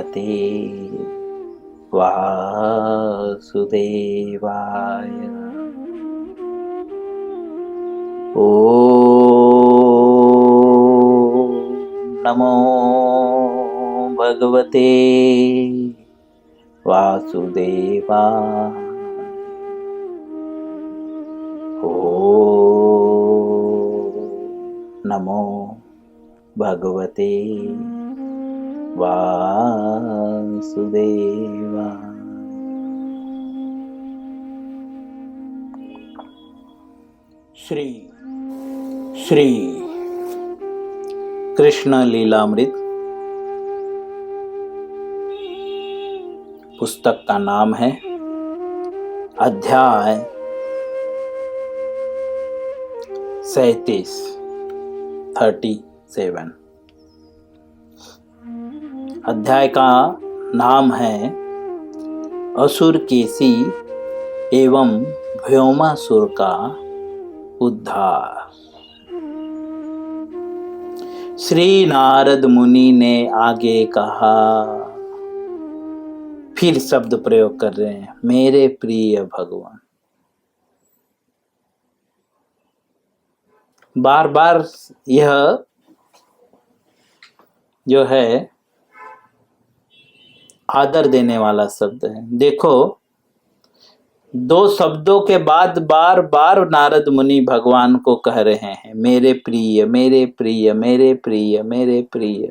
भगवते वासुदेवाय। ॐ नमो भगवते वासुदेवाय। ॐ नमो भगवते वासुदेवाय। श्री श्री कृष्ण लीलामृत पुस्तक का नाम है अध्याय 37। अध्याय का नाम है असुर केसी एवं व्योमासुर का उद्धार। श्री नारद मुनि ने आगे कहा, फिर शब्द प्रयोग कर रहे हैं, मेरे प्रिय भगवान। बार बार यह जो है आदर देने वाला शब्द है। देखो, दो शब्दों के बाद बार बार नारद मुनि भगवान को कह रहे हैं, मेरे प्रिय मेरे प्रिय मेरे प्रिय मेरे प्रिय।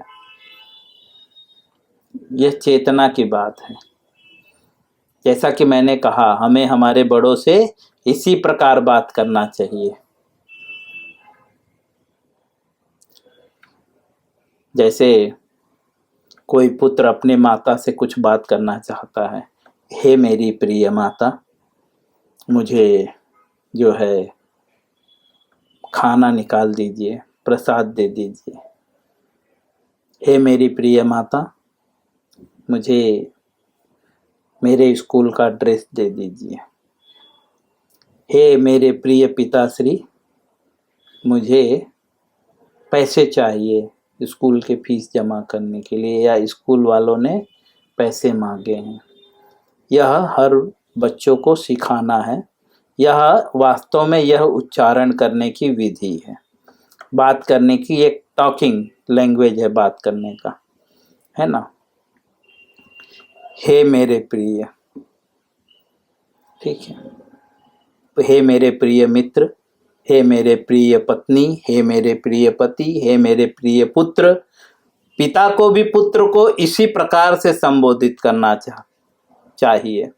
यह चेतना की बात है। जैसा कि मैंने कहा, हमें हमारे बड़ों से इसी प्रकार बात करना चाहिए। जैसे कोई पुत्र अपने माता से कुछ बात करना चाहता है, हे मेरी प्रिय माता, मुझे जो है खाना निकाल दीजिए, प्रसाद दे दीजिए। हे मेरी प्रिय माता, मुझे मेरे स्कूल का ड्रेस दे दीजिए। हे मेरे प्रिय पिताश्री, मुझे पैसे चाहिए स्कूल के फीस जमा करने के लिए, या स्कूल वालों ने पैसे मांगे हैं। यह हर बच्चों को सिखाना है। यह वास्तव में यह उच्चारण करने की विधि है, बात करने की एक टॉकिंग लैंग्वेज है, बात करने का, है ना। हे मेरे प्रिय, ठीक है। तो हे मेरे प्रिय मित्र, हे मेरे प्रिय पत्नी, हे मेरे प्रिय पति, हे मेरे प्रिय पुत्र। पिता को भी पुत्र को इसी प्रकार से संबोधित करना चाहिए।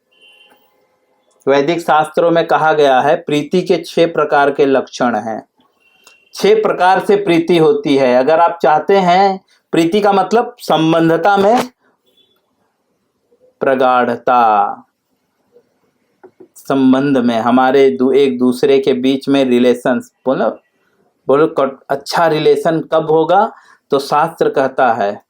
वैदिक शास्त्रों में कहा गया है, प्रीति के 6 प्रकार के लक्षण हैं। 6 प्रकार से प्रीति होती है। अगर आप चाहते हैं, प्रीति का मतलब संबंधता में प्रगाढ़ता, संबंध में, हमारे एक दूसरे के बीच में रिलेशन। बोलो अच्छा रिलेशन कब होगा? तो शास्त्र कहता है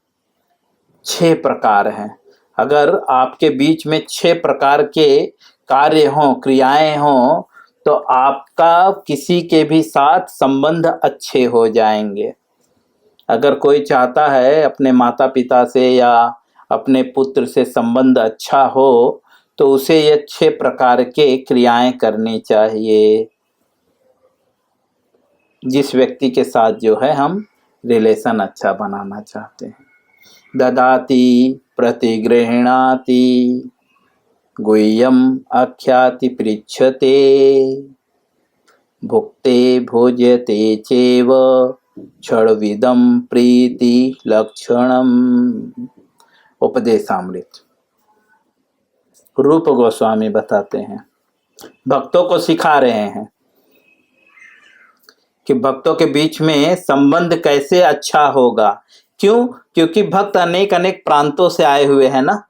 6 प्रकार हैं। अगर आपके बीच में 6 प्रकार के कार्य हों, क्रियाएं हों, तो आपका किसी के भी साथ संबंध अच्छे हो जाएंगे। अगर कोई चाहता है अपने माता पिता से या अपने पुत्र से संबंध अच्छा हो, तो उसे ये 6 प्रकार के क्रियाएं करनी चाहिए। जिस व्यक्ति के साथ जो है हम रिलेशन अच्छा बनाना चाहते हैं। ददाति प्रतिगृह्णाति गुह्यम आख्याति पृच्छते भुक्ते भोज्यते चैव क्षणविदं प्रीति लक्षणम। उपदेशामृत रूप गोस्वामी बताते हैं, भक्तों को सिखा रहे हैं कि भक्तों के बीच में संबंध कैसे अच्छा होगा। क्यों? क्योंकि भक्त अनेक अनेक प्रांतों से आए हुए हैं ना।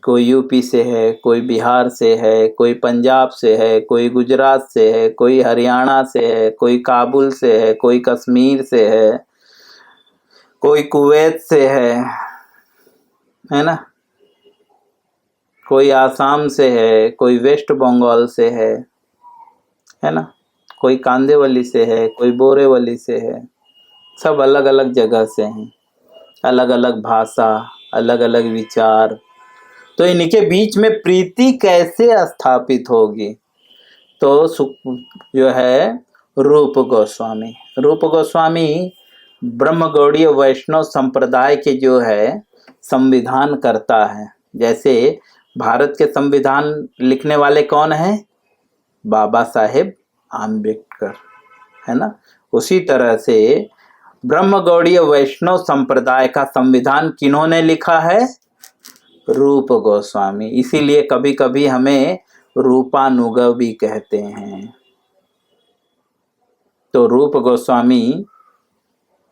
कोई यूपी से है, कोई बिहार से है, कोई पंजाब से है, कोई गुजरात से है, कोई हरियाणा से है, कोई काबुल से है, कोई कश्मीर से है, कोई कुवैत से है ना, कोई आसाम से है, कोई वेस्ट बंगाल से है ना, कोई कांदेवली से है, कोई बोरेवली से है। सब अलग अलग जगह से हैं, अलग अलग भाषा, अलग अलग विचार, तो इनके बीच में प्रीति कैसे स्थापित होगी? तो जो है रूप गोस्वामी, रूप गोस्वामी ब्रह्मगौड़ीय वैष्णव संप्रदाय के जो है संविधान करता है। जैसे भारत के संविधान लिखने वाले कौन हैं? बाबा साहेब आम्बेडकर, है ना। उसी तरह से ब्रह्मगौड़ीय वैष्णव संप्रदाय का संविधान किन्होंने लिखा है? रूप गोस्वामी। इसीलिए कभी कभी हमें रूपानुग भी कहते हैं। तो रूप गोस्वामी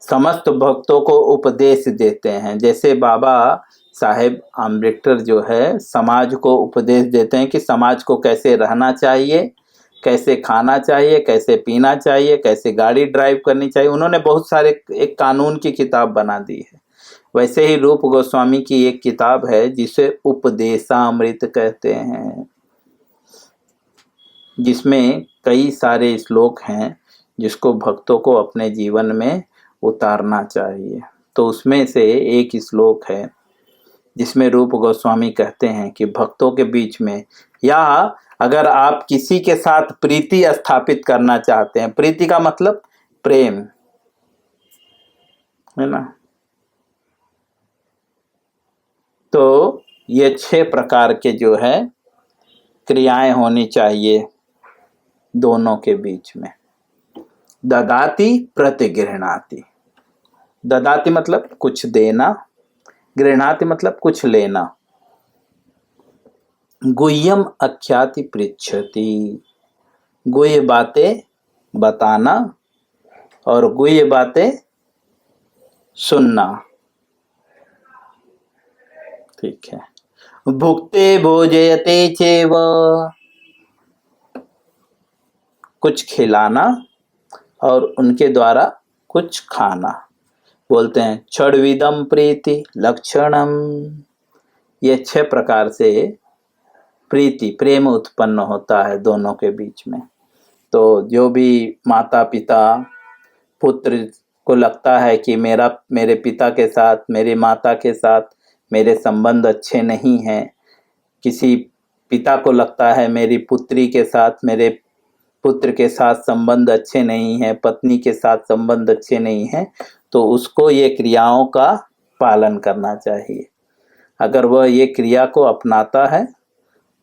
समस्त भक्तों को उपदेश देते हैं। जैसे बाबा साहेब आम्बेडकर जो है समाज को उपदेश देते हैं कि समाज को कैसे रहना चाहिए, कैसे खाना चाहिए, कैसे पीना चाहिए, कैसे गाड़ी ड्राइव करनी चाहिए। उन्होंने बहुत सारे एक कानून की किताब बना दी है। वैसे ही रूप गोस्वामी की एक किताब है जिसे उपदेशामृत कहते हैं, जिसमें कई सारे श्लोक हैं जिसको भक्तों को अपने जीवन में उतारना चाहिए। तो उसमें से एक श्लोक है जिसमें रूप गोस्वामी कहते हैं कि भक्तों के बीच में, या अगर आप किसी के साथ प्रीति स्थापित करना चाहते हैं, प्रीति का मतलब प्रेम, है ना, तो ये 6 प्रकार के जो है क्रियाएं होनी चाहिए दोनों के बीच में। ददाति प्रतिगृह्णाति, ददाति मतलब कुछ देना, गृह्णाति मतलब कुछ लेना, गुह्यम आख्याति पृच्छति, गुह्य बातें बताना और गुह्य बातें सुनना, ठीक है। भुक्ते भोजयते चेव, कुछ खिलाना और उनके द्वारा कुछ खाना, बोलते हैं षड्विधम प्रीति लक्षणम। ये 6 प्रकार से प्रीति प्रेम उत्पन्न होता है दोनों के बीच में। तो जो भी माता पिता पुत्र को लगता है कि मेरे पिता के साथ, मेरी माता के साथ मेरे संबंध अच्छे नहीं हैं, किसी पिता को लगता है मेरी पुत्री के साथ, मेरे पुत्र के साथ संबंध अच्छे नहीं हैं, पत्नी के साथ संबंध अच्छे नहीं हैं, तो उसको ये क्रियाओं का पालन करना चाहिए। अगर वह ये क्रिया को अपनाता है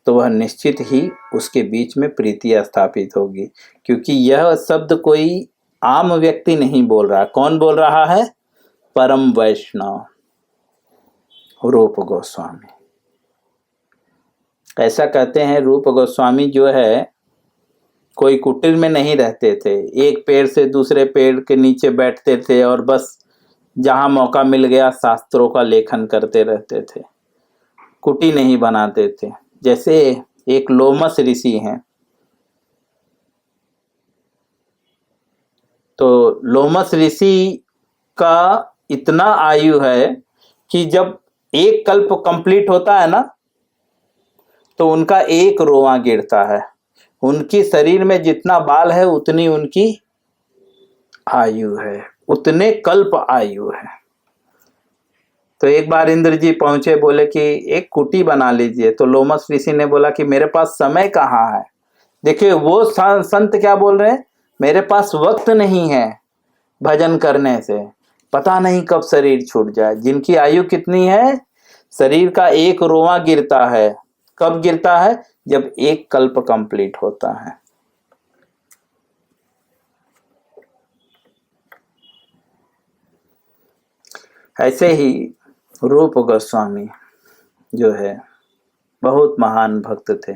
तो वह निश्चित ही उसके बीच में प्रीति स्थापित होगी। क्योंकि यह शब्द कोई आम व्यक्ति नहीं बोल रहा। कौन बोल रहा है? परम वैष्णव रूप गोस्वामी। ऐसा कहते हैं रूप गोस्वामी जो है कोई कुटीर में नहीं रहते थे, एक पेड़ से दूसरे पेड़ के नीचे बैठते थे और बस जहां मौका मिल गया शास्त्रों का लेखन करते रहते थे, कुटी नहीं बनाते थे। जैसे एक लोमस ऋषि हैं, तो लोमस ऋषि का इतना आयु है कि जब एक कल्प कंप्लीट होता है ना, तो उनका एक रोवां गिरता है। उनकी शरीर में जितना बाल है उतनी उनकी आयु है, उतने कल्प आयु है। तो एक बार इंद्र जी पहुंचे, बोले कि एक कुटी बना लीजिए। तो लोमस ऋषि ने बोला कि मेरे पास समय कहाँ है। देखिए वो संत क्या बोल रहे हैं, मेरे पास वक्त नहीं है भजन करने से, पता नहीं कब शरीर छूट जाए। जिनकी आयु कितनी है, शरीर का एक रोवां गिरता है। कब गिरता है? जब एक कल्प कंप्लीट होता है। ऐसे ही रूप गोस्वामी जो है बहुत महान भक्त थे।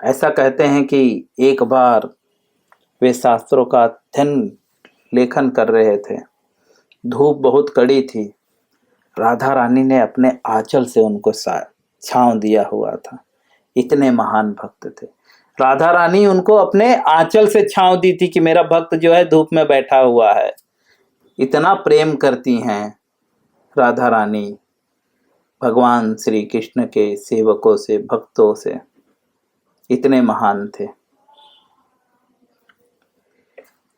ऐसा कहते हैं कि एक बार वे शास्त्रों का अध्ययन लेखन कर रहे थे, धूप बहुत कड़ी थी, राधा रानी ने अपने आंचल से उनको छांव दिया हुआ था। इतने महान भक्त थे। राधा रानी उनको अपने आंचल से छांव दी थी कि मेरा भक्त जो है धूप में बैठा हुआ है। इतना प्रेम करती हैं राधा रानी भगवान श्री कृष्ण के सेवकों से, भक्तों से, इतने महान थे।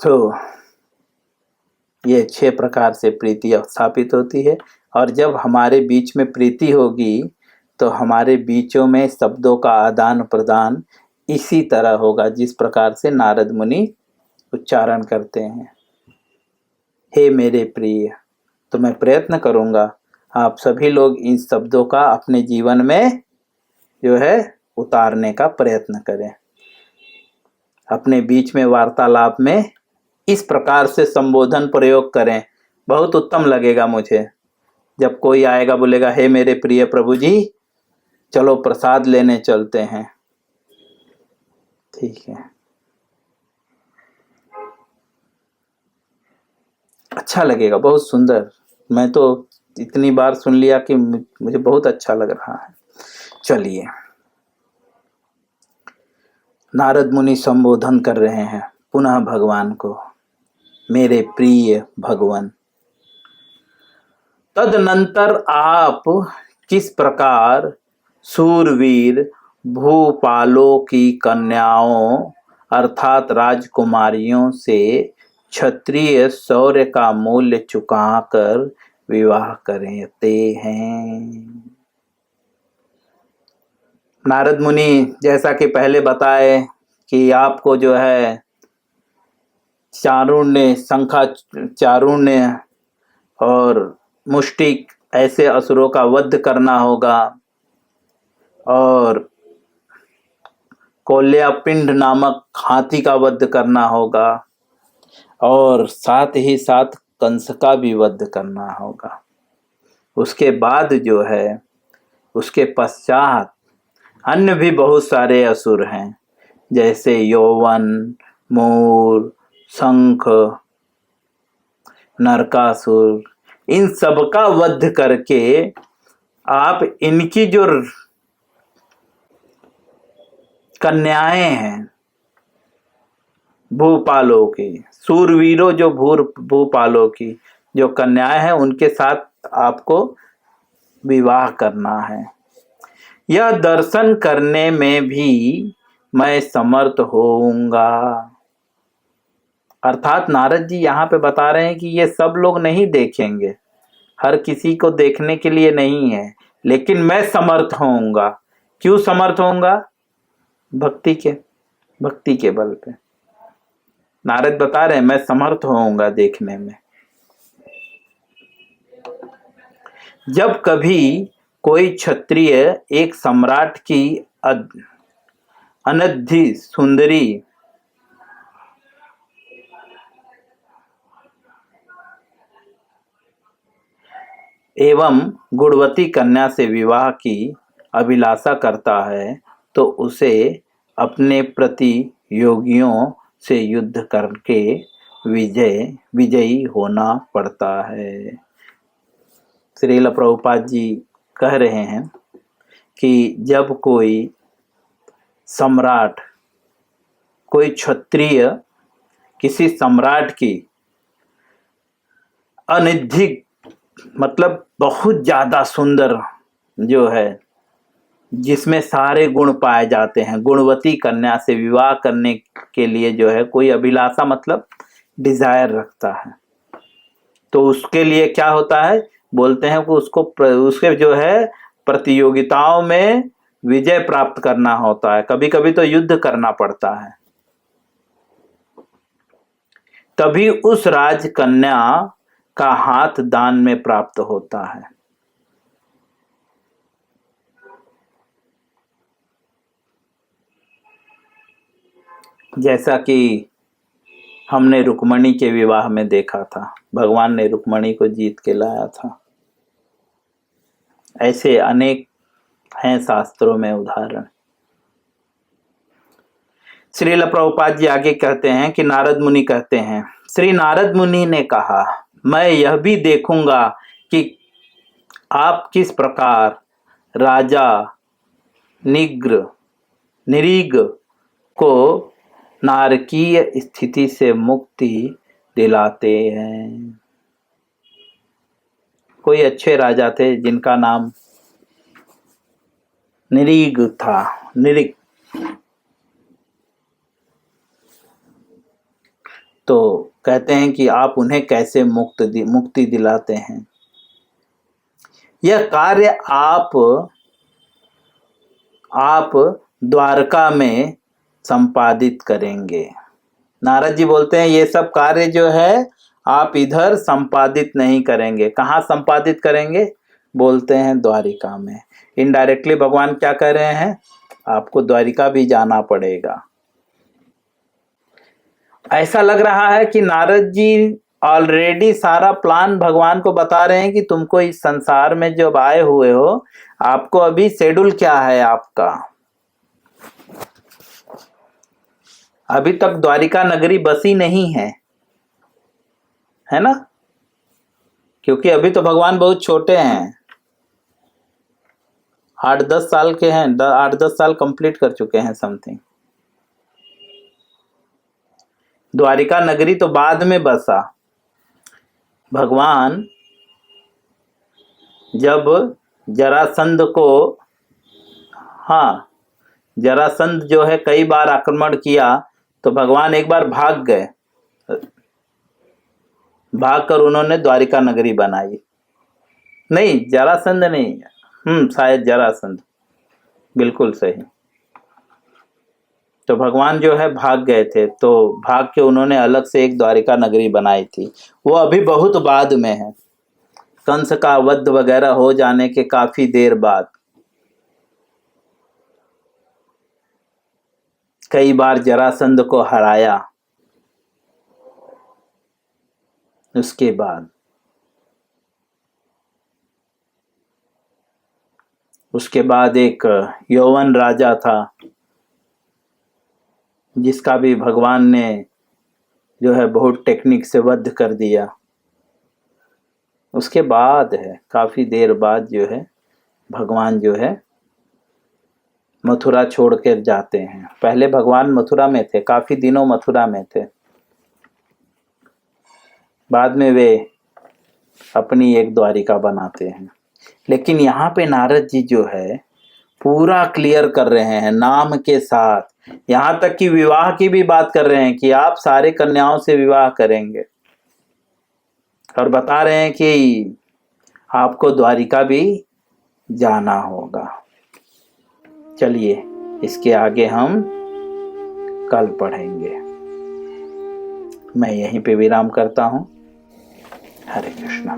तो ये 6 प्रकार से प्रीति स्थापित होती है। और जब हमारे बीच में प्रीति होगी तो हमारे बीचों में शब्दों का आदान प्रदान इसी तरह होगा जिस प्रकार से नारद मुनि उच्चारण करते हैं। हे मेरे प्रिय, तो मैं प्रयत्न करूंगा आप सभी लोग इन शब्दों का अपने जीवन में जो है उतारने का प्रयत्न करें। अपने बीच में वार्तालाप में इस प्रकार से संबोधन प्रयोग करें, बहुत उत्तम लगेगा मुझे। जब कोई आएगा बोलेगा हे मेरे प्रिय प्रभु जी, चलो प्रसाद लेने चलते हैं, ठीक है, अच्छा लगेगा, बहुत सुंदर। मैं तो इतनी बार सुन लिया कि मुझे बहुत अच्छा लग रहा है। चलिए, नारद मुनि संबोधन कर रहे हैं पुनः भगवान को, मेरे प्रिय भगवान। तदनंतर आप किस प्रकार सूरवीर भूपालों की कन्याओं अर्थात राजकुमारियों से क्षत्रिय शौर्य का मूल्य चुकाकर विवाह करते हैं। नारद मुनि जैसा कि पहले बताए कि आपको जो है चारुण्य, शंखा चारुण्य और मुष्टिक ऐसे असुरों का वध करना होगा और कोल्यापिंड नामक हाथी का वध करना होगा और साथ ही साथ कंस का भी वध करना होगा। उसके बाद जो है उसके पश्चात अन्य भी बहुत सारे असुर हैं, जैसे यौवन, मूर, शंख, नरकासुर, इन सब का वध करके आप इनकी जो कन्याएं हैं भूपालों की, सूरवीरों जो भूपालों की जो कन्याएं हैं उनके साथ आपको विवाह करना है। यह दर्शन करने में भी मैं समर्थ होऊंगा। अर्थात नारद जी यहाँ पे बता रहे हैं कि ये सब लोग नहीं देखेंगे, हर किसी को देखने के लिए नहीं है, लेकिन मैं समर्थ होऊंगा। क्यों समर्थ होऊंगा? भक्ति के बल पे नारद बता रहे हैं मैं समर्थ होऊंगा देखने में। जब कभी कोई क्षत्रिय एक सम्राट की अनद्धि सुंदरी एवं गुणवती कन्या से विवाह की अभिलाषा करता है तो उसे अपने प्रतियोगियों से युद्ध करके विजयी होना पड़ता है। श्रील प्रभुपाद जी कह रहे हैं कि जब कोई सम्राट, कोई क्षत्रिय किसी सम्राट की अनिद्धि मतलब बहुत ज्यादा सुंदर जो है जिसमें सारे गुण पाए जाते हैं, गुणवती कन्या से विवाह करने के लिए जो है कोई अभिलाषा मतलब डिजायर रखता है, तो उसके लिए क्या होता है, बोलते हैं कि उसके जो है प्रतियोगिताओं में विजय प्राप्त करना होता है, कभी कभी तो युद्ध करना पड़ता है, तभी उस राजकन्या का हाथ दान में प्राप्त होता है। जैसा कि हमने रुक्मणी के विवाह में देखा था, भगवान ने रुक्मणी को जीत के लाया था। ऐसे अनेक हैं शास्त्रों में उदाहरण। श्रील प्रभुपाद जी आगे कहते हैं कि नारद मुनि कहते हैं, श्री नारद मुनि ने कहा, मैं यह भी देखूंगा कि आप किस प्रकार राजा निरीग को नारकीय स्थिति से मुक्ति दिलाते हैं। कोई अच्छे राजा थे जिनका नाम निरीग था, निरीग। तो कहते हैं कि आप उन्हें कैसे मुक्ति दिलाते हैं। यह कार्य आप द्वारका में संपादित करेंगे। नारद जी बोलते हैं ये सब कार्य जो है आप इधर संपादित नहीं करेंगे। कहाँ संपादित करेंगे? बोलते हैं द्वारिका में। इनडायरेक्टली भगवान क्या कह रहे हैं? आपको द्वारिका भी जाना पड़ेगा। ऐसा लग रहा है कि नारद जी ऑलरेडी सारा प्लान भगवान को बता रहे हैं कि तुमको इस संसार में जब आए हुए हो, आपको अभी शेड्यूल क्या है आपका। अभी तक द्वारिका नगरी बसी नहीं है ना? क्योंकि अभी तो भगवान बहुत छोटे हैं, 8-10 साल के हैं, 8-10 साल कंप्लीट कर चुके हैं समथिंग। द्वारिका नगरी तो बाद में बसा। भगवान जब जरासंध को, हाँ, जरासंध जो है कई बार आक्रमण किया तो भगवान एक बार भाग गए, भागकर उन्होंने द्वारिका नगरी बनाई। नहीं, जरासंध नहीं, शायद जरासंध, बिल्कुल सही। तो भगवान जो है भाग गए थे, तो भाग के उन्होंने अलग से एक द्वारिका नगरी बनाई थी। वो अभी बहुत बाद में है, कंस का वध वगैरह हो जाने के काफी देर बाद। कई बार जरासंध को हराया। उसके बाद एक यौवन राजा था जिसका भी भगवान ने जो है बहुत टेक्निक से वध कर दिया। उसके बाद है, काफी देर बाद जो है भगवान जो है मथुरा छोड़ कर जाते हैं। पहले भगवान मथुरा में थे, काफी दिनों मथुरा में थे, बाद में वे अपनी एक द्वारिका बनाते हैं। लेकिन यहाँ पे नारद जी जो है पूरा क्लियर कर रहे हैं नाम के साथ, यहाँ तक कि विवाह की भी बात कर रहे हैं कि आप सारे कन्याओं से विवाह करेंगे, और बता रहे हैं कि आपको द्वारिका भी जाना होगा। चलिए इसके आगे हम कल पढ़ेंगे। मैं यहीं पे विराम करता हूँ। हरे कृष्णा।